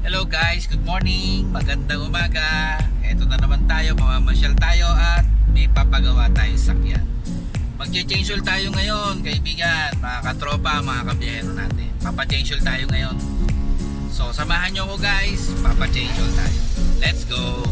Hello guys, good morning, magandang umaga. Eto na naman tayo, mamamasyal tayo at may papagawa tayong sakyan. Magche-change oil tayo ngayon, kaibigan, mga katropa, mga kabiyero natin. Papa-change oil tayo ngayon. So samahan nyo ko guys, papa-change oil tayo. Let's go!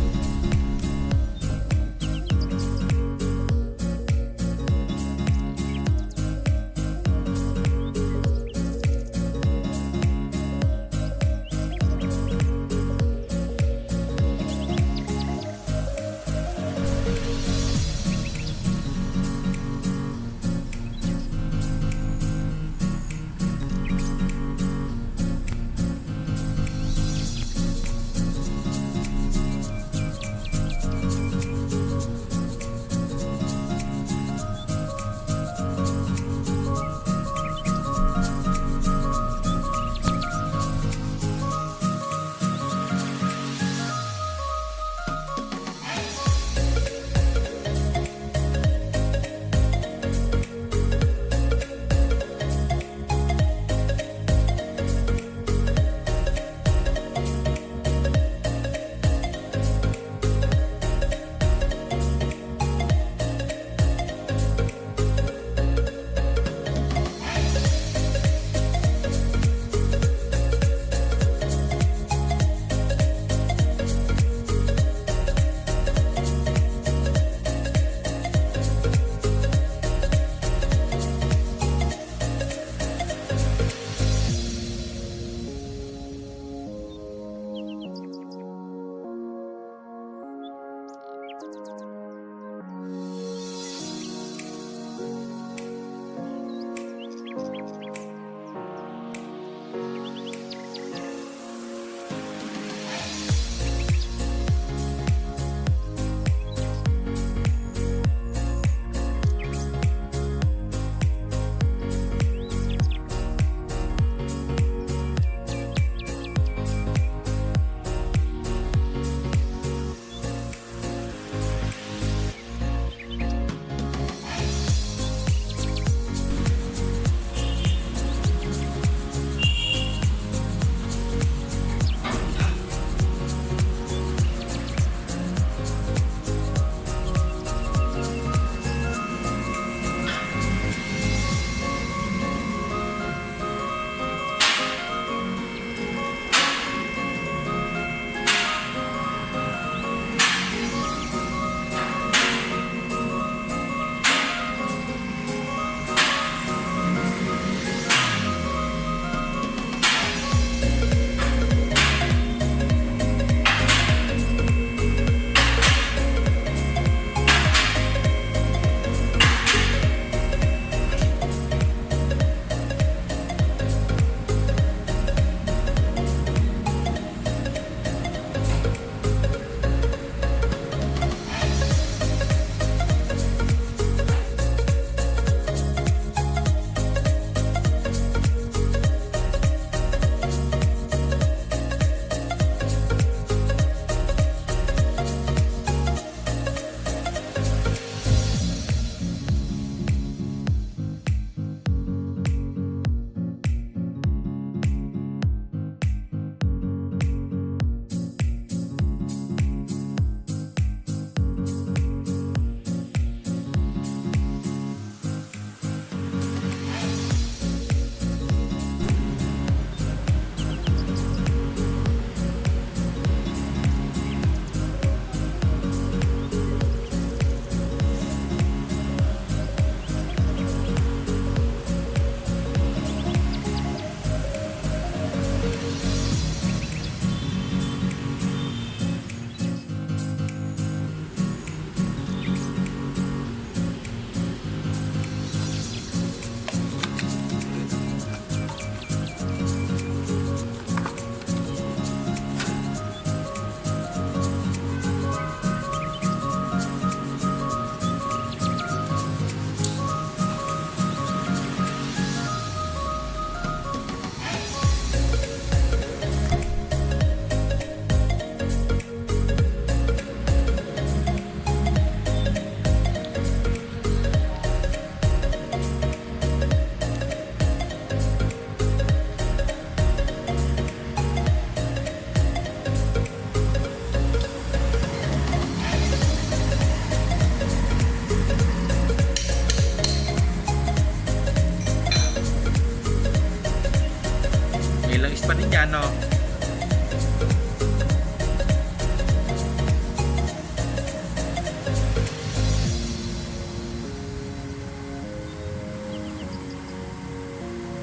langis pa din yan, no?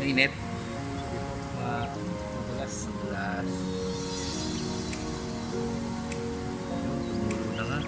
Init. Madulas. Madulas. Yun, tumulo na nga.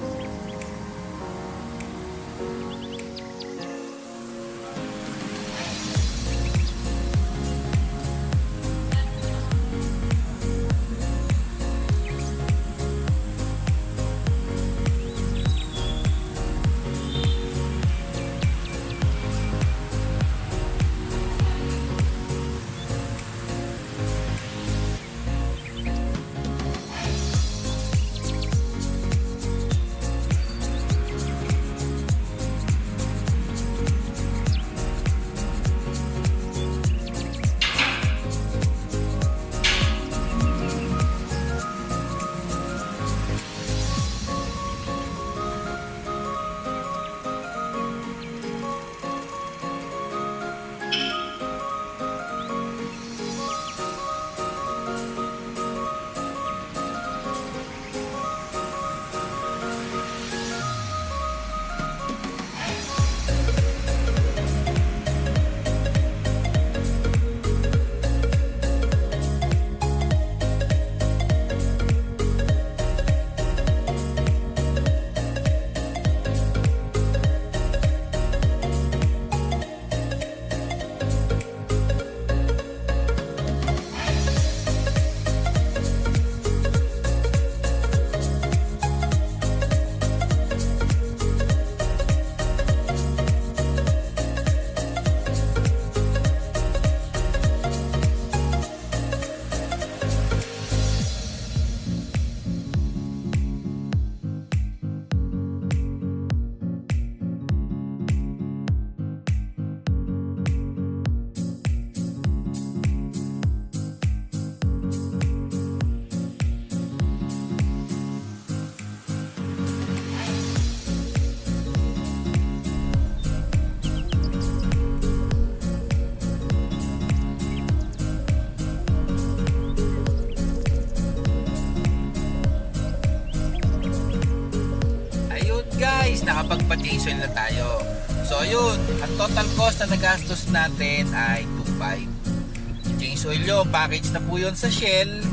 Guys, nakapagpa-change oil na tayo. So ayun, ang total cost na nagastos natin ay 2.5. Change oil yun, package na po yun sa Shell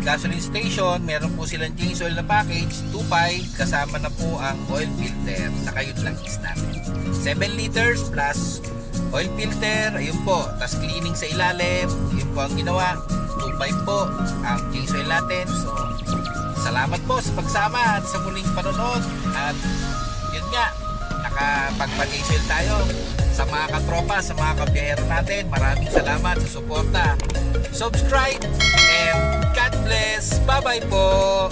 gasoline station. Meron po silang change oil na package, 2.5, kasama na po ang oil filter saka yung langis natin. 7 liters plus oil filter, ayun po, tas cleaning sa ilalim, yun po ang ginawa. 2.5 po ang change oil natin. So salamat po sa pagsama at sa muling panonood. At yun nga, nakapagpa-change oil tayo. Sa mga katropa, sa mga kabiyahero natin, maraming salamat sa suporta. Subscribe and God bless. Bye bye po.